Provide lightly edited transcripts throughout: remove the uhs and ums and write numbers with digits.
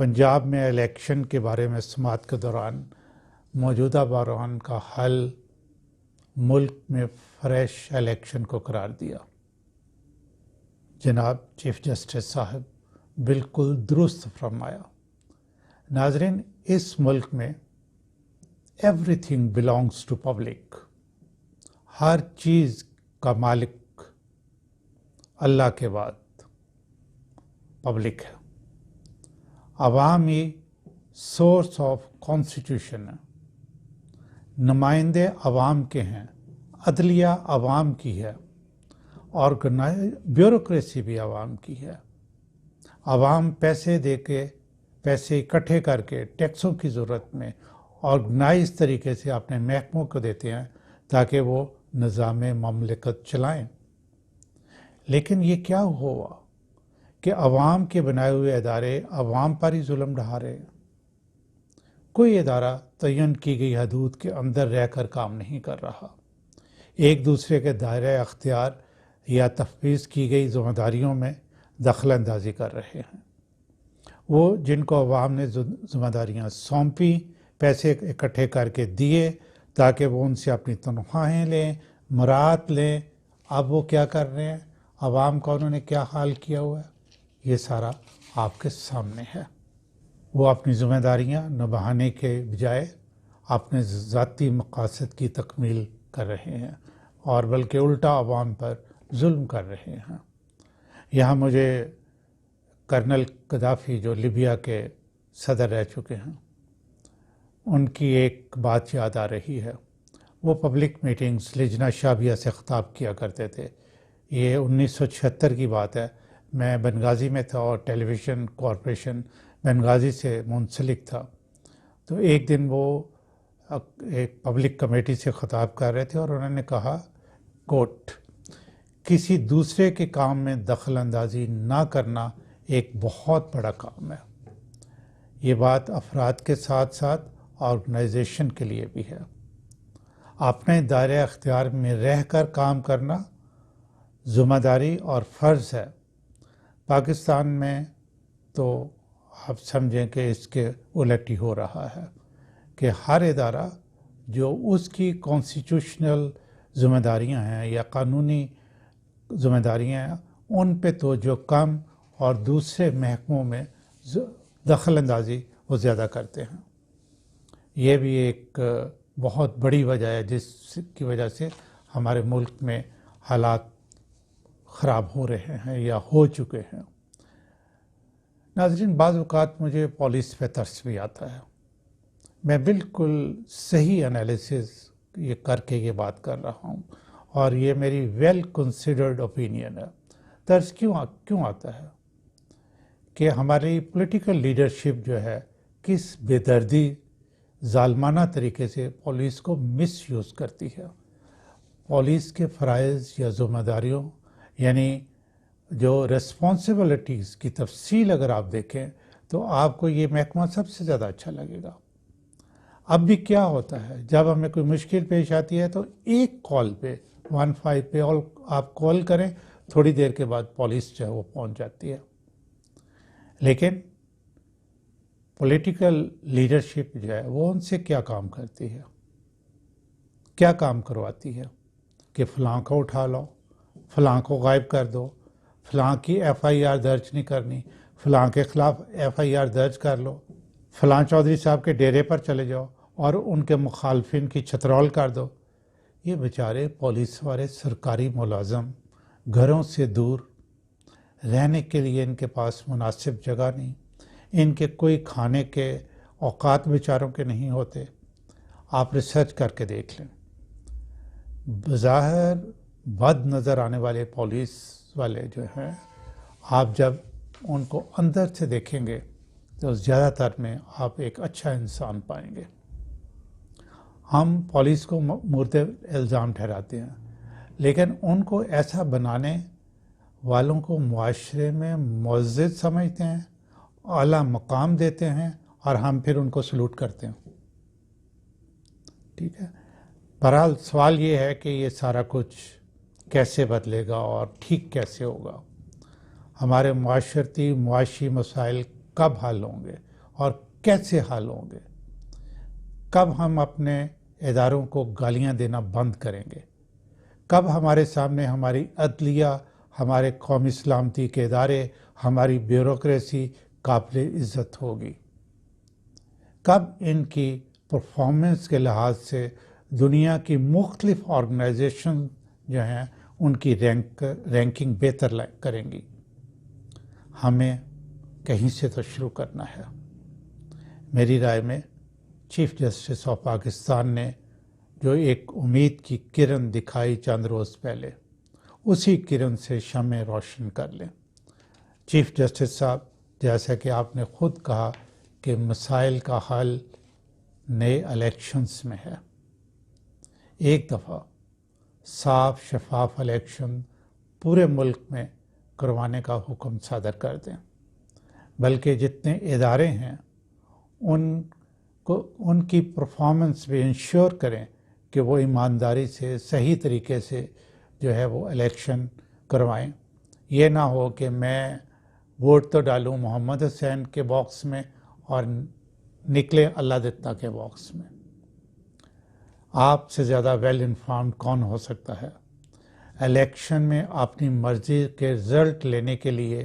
پنجاب میں الیکشن کے بارے میں سماعت کے دوران موجودہ بحران کا حل ملک میں فریش الیکشن کو قرار دیا۔ جناب چیف جسٹس صاحب بالکل درست فرمایا۔ ناظرین، اس ملک میں everything belongs to public, ہر چیز کا مالک اللہ کے بعد پبلک ہے۔ عوامی سورس آف کانسٹیٹیوشن ہے، نمائندے عوام کے ہیں، عدلیہ عوام کی ہے، بیوروکریسی بھی عوام کی ہے۔ عوام پیسے دے کے، پیسے اکٹھے کر کے ٹیکسوں کی ضرورت میں آرگنائز طریقے سے اپنے محکموں کو دیتے ہیں تاکہ وہ نظام مملکت چلائیں۔ لیکن یہ کیا ہوا کہ عوام کے بنائے ہوئے ادارے عوام پر ہی ظلم ڈھا رہے ہیں۔ کوئی ادارہ تعین کی گئی حدود کے اندر رہ کر کام نہیں کر رہا، ایک دوسرے کے دائرہ اختیار یا تفویض کی گئی ذمہ داریوں میں دخل اندازی کر رہے ہیں۔ وہ جن کو عوام نے ذمہ داریاں سونپی، پیسے اکٹھے کر کے دیے تاکہ وہ ان سے اپنی تنخواہیں لیں، مراعات لیں، اب وہ کیا کر رہے ہیں؟ عوام کا انہوں نے کیا حال کیا ہوا ہے؟ یہ سارا آپ کے سامنے ہے۔ وہ اپنی ذمہ داریاں نبھانے کے بجائے اپنے ذاتی مقاصد کی تکمیل کر رہے ہیں اور بلکہ الٹا عوام پر ظلم کر رہے ہیں۔ یہاں مجھے کرنل قذافی جو لیبیا کے صدر رہ چکے ہیں، ان کی ایک بات یاد آ رہی ہے۔ وہ پبلک میٹنگز لجنہ شعبیہ سے خطاب کیا کرتے تھے۔ یہ 1976 کی بات ہے، میں بنغازی میں تھا اور ٹیلی ویژن کارپوریشن بنغازی سے منسلک تھا۔ تو ایک دن وہ ایک پبلک کمیٹی سے خطاب کر رہے تھے اور انہوں نے کہا، کوٹ، کسی دوسرے کے کام میں دخل اندازی نہ کرنا ایک بہت بڑا کام ہے۔ یہ بات افراد کے ساتھ ساتھ آرگنائزیشن کے لیے بھی ہے۔ اپنے دائرہ اختیار میں رہ کر کام کرنا ذمہ داری اور فرض ہے۔ پاکستان میں تو آپ سمجھیں کہ اس کے الٹ ہی ہو رہا ہے کہ ہر ادارہ جو اس کی کانسٹیٹیوشنل ذمہ داریاں ہیں یا قانونی ذمہ داریاں ہیں، ان پہ توجہ کم اور دوسرے محکموں میں دخل اندازی وہ زیادہ کرتے ہیں۔ یہ بھی ایک بہت بڑی وجہ ہے جس کی وجہ سے ہمارے ملک میں حالات خراب ہو رہے ہیں یا ہو چکے ہیں۔ ناظرین، بعض اوقات مجھے پولیس پہ ترس بھی آتا ہے۔ میں بالکل صحیح انالیسز یہ کر کے یہ بات کر رہا ہوں اور یہ میری ویل کنسیڈرڈ اوپینین ہے۔ ترس کیوں آتا ہے کہ ہماری پولیٹیکل لیڈرشپ جو ہے کس بے دردی ظالمانہ طریقے سے پولیس کو مس یوز کرتی ہے۔ پولیس کے فرائض یا ذمہ داریوں یعنی جو ریسپانسبلٹیز کی تفصیل اگر آپ دیکھیں تو آپ کو یہ محکمہ سب سے زیادہ اچھا لگے گا۔ اب بھی کیا ہوتا ہے، جب ہمیں کوئی مشکل پیش آتی ہے تو ایک کال پہ 15 پہ آپ کال کریں، تھوڑی دیر کے بعد پولیس جو ہے وہ پہنچ جاتی ہے۔ لیکن پولیٹیکل لیڈرشپ جو ہے وہ ان سے کیا کام کرتی ہے، کیا کام کرواتی ہے کہ فلاں کو اٹھا لو، فلاں کو غائب کر دو، فلاں کی ایف آئی آر درج نہیں کرنی، فلاں کے خلاف ایف آئی آر درج کر لو، فلاں چودھری صاحب کے ڈیرے پر چلے جاؤ اور ان کے مخالفین کی چھترول کر دو۔ یہ بیچارے پولیس والے سرکاری ملازم گھروں سے دور، رہنے کے لیے ان کے پاس مناسب جگہ نہیں، ان کے کوئی کھانے کے اوقات بیچاروں کے نہیں ہوتے۔ آپ ریسرچ کر کے دیکھ لیں، بظاہر بد نظر آنے والے پولیس والے جو ہیں، آپ جب ان کو اندر سے دیکھیں گے تو زیادہ تر میں آپ ایک اچھا انسان پائیں گے۔ ہم پولیس کو مورد الزام ٹھہراتے ہیں، لیکن ان کو ایسا بنانے والوں کو معاشرے میں معزز سمجھتے ہیں، اعلیٰ مقام دیتے ہیں اور ہم پھر ان کو سلوٹ کرتے ہیں۔ ٹھیک ہے، بہرحال سوال یہ ہے کہ یہ سارا کچھ کیسے بدلے گا اور ٹھیک کیسے ہوگا؟ ہمارے معاشرتی معاشی مسائل کب حل ہوں گے؟ اور کیسے حل ہوں گے؟ کب ہم اپنے اداروں کو گالیاں دینا بند کریں گے؟ کب ہمارے سامنے ہماری عدلیہ، ہمارے قومی سلامتی کے ادارے، ہماری بیوروکریسی قابل عزت ہوگی؟ کب ان کی پرفارمنس کے لحاظ سے دنیا کی مختلف آرگنائزیشن جو ہیں ان کی رینکنگ بہتر کریں گی؟ ہمیں کہیں سے تو شروع کرنا ہے۔ میری رائے میں چیف جسٹس آف پاکستان نے جو ایک امید کی کرن دکھائی چند روز پہلے، اسی کرن سے شمع روشن کر لیں۔ چیف جسٹس صاحب، جیسا کہ آپ نے خود کہا کہ مسائل کا حل نئے الیکشنز میں ہے، ایک دفعہ صاف شفاف الیکشن پورے ملک میں کروانے کا حکم صادر کر دیں، بلکہ جتنے ادارے ہیں ان کی پرفارمنس بھی انشور کریں کہ وہ ایمانداری سے صحیح طریقے سے جو ہے وہ الیکشن کروائیں۔ یہ نہ ہو کہ میں ووٹ تو ڈالوں محمد حسین کے باکس میں اور نکلے اللہ دتہ کے باکس میں۔ آپ سے زیادہ ویل انفارمڈ کون ہو سکتا ہے؟ الیکشن میں اپنی مرضی کے رزلٹ لینے کے لیے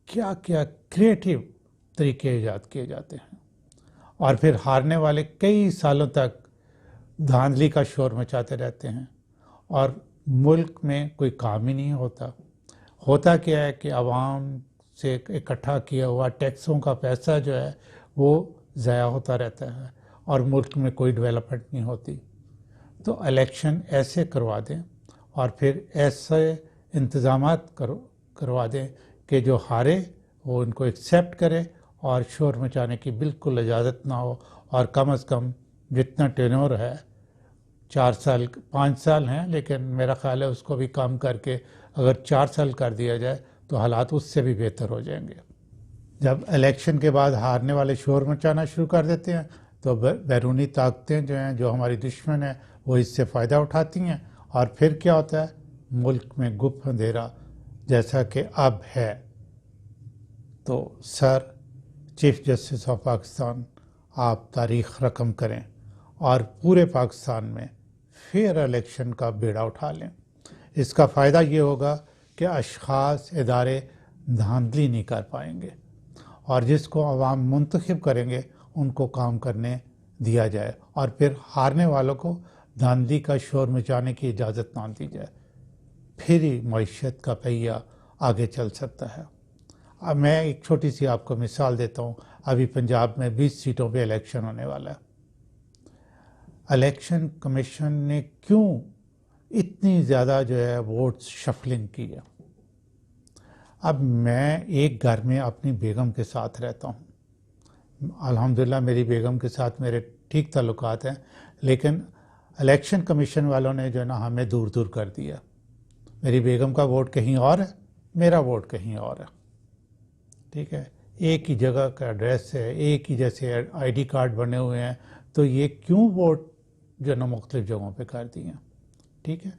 کیا کیا کریٹیو طریقے ایجاد کیے جاتے ہیں، اور پھر ہارنے والے کئی سالوں تک دھاندلی کا شور مچاتے رہتے ہیں اور ملک میں کوئی کام ہی نہیں ہوتا۔ ہوتا کیا ہے کہ عوام سے اکٹھا کیا ہوا ٹیکسوں کا پیسہ جو ہے وہ ضائع ہوتا رہتا ہے اور ملک میں کوئی ڈیولپمنٹ نہیں ہوتی۔ تو الیکشن ایسے کروا دیں اور پھر ایسے انتظامات کروا دیں کہ جو ہارے وہ ان کو ایکسیپٹ کرے اور شور مچانے کی بالکل اجازت نہ ہو، اور کم از کم جتنا ٹینور ہے 4 سال 5 سال ہیں، لیکن میرا خیال ہے اس کو بھی کم کر کے اگر 4 سال کر دیا جائے تو حالات اس سے بھی بہتر ہو جائیں گے۔ جب الیکشن کے بعد ہارنے والے شور مچانا شروع کر دیتے ہیں تو بیرونی طاقتیں جو ہیں، جو ہماری دشمن ہیں، وہ اس سے فائدہ اٹھاتی ہیں، اور پھر کیا ہوتا ہے؟ ملک میں گپ اندھیرا جیسا کہ اب ہے۔ تو سر چیف جسٹس آف پاکستان، آپ تاریخ رقم کریں اور پورے پاکستان میں فیئر الیکشن کا بیڑا اٹھا لیں۔ اس کا فائدہ یہ ہوگا کہ اشخاص، ادارے دھاندلی نہیں کر پائیں گے، اور جس کو عوام منتخب کریں گے ان کو کام کرنے دیا جائے، اور پھر ہارنے والوں کو دھاندلی کا شور مچانے کی اجازت نہ دی جائے، پھر ہی معیشت کا پہیہ آگے چل سکتا ہے۔ اب میں ایک چھوٹی سی آپ کو مثال دیتا ہوں۔ ابھی پنجاب میں 20 سیٹوں پہ الیکشن ہونے والا ہے۔ الیکشن کمیشن نے کیوں اتنی زیادہ جو ہے ووٹس شفلنگ کی ہے؟ اب میں ایک گھر میں اپنی بیگم کے ساتھ رہتا ہوں، الحمدللہ میری بیگم کے ساتھ میرے ٹھیک تعلقات ہیں، لیکن الیکشن کمیشن والوں نے جو ہے نا ہمیں دور دور کر دیا۔ میری بیگم کا ووٹ کہیں اور ہے، میرا ووٹ کہیں اور ہے، ٹھیک ہے، ایک ہی جگہ کا ایڈریس ہے، ایک ہی جیسے آئی ڈی کارڈ بنے ہوئے ہیں، تو یہ کیوں ووٹ جو ہے نا مختلف جگہوں پہ کر دی ہیں؟ ٹھیک ہے،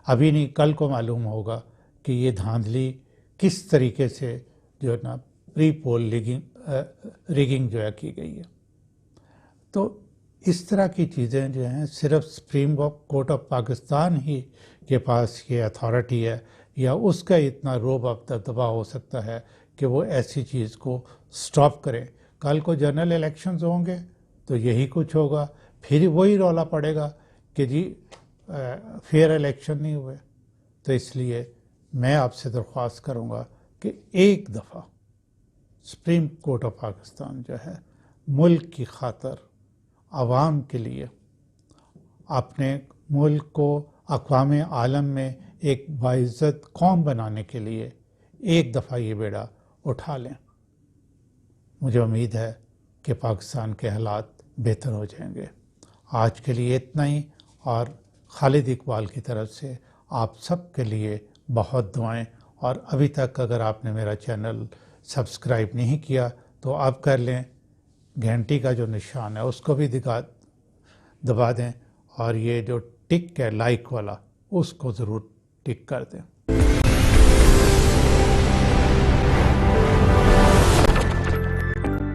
ابھی نہیں کل کو معلوم ہوگا کہ یہ دھاندلی کس طریقے سے جو ہے نا پری پول ریگنگ جو ہے کی گئی ہے۔ تو اس طرح کی چیزیں جو ہیں صرف سپریم کورٹ آف پاکستان ہی کے پاس یہ اتھارٹی ہے، یا اس کا اتنا روب اب دبا ہو سکتا ہے کہ وہ ایسی چیز کو سٹاپ کرے۔ کل کو جنرل الیکشنز ہوں گے تو یہی کچھ ہوگا، پھر وہی رولا پڑے گا کہ جی فیئر الیکشن نہیں ہوئے۔ تو اس لیے میں آپ سے درخواست کروں گا کہ ایک دفعہ سپریم کورٹ آف پاکستان جو ہے ملک کی خاطر، عوام کے لیے، اپنے ملک کو اقوام عالم میں ایک باعزت قوم بنانے کے لیے ایک دفعہ یہ بیڑا اٹھا لیں۔ مجھے امید ہے کہ پاکستان کے حالات بہتر ہو جائیں گے۔ آج کے لیے اتنا ہی، اور خالد اقبال کی طرف سے آپ سب کے لیے بہت دعائیں، اور ابھی تک اگر آپ نے میرا چینل سبسکرائب نہیں کیا تو آپ کر لیں، گھنٹی کا جو نشان ہے اس کو بھی دبا دیں، اور یہ جو ٹک ہے لائک والا اس کو ضرور ٹک کر دیں۔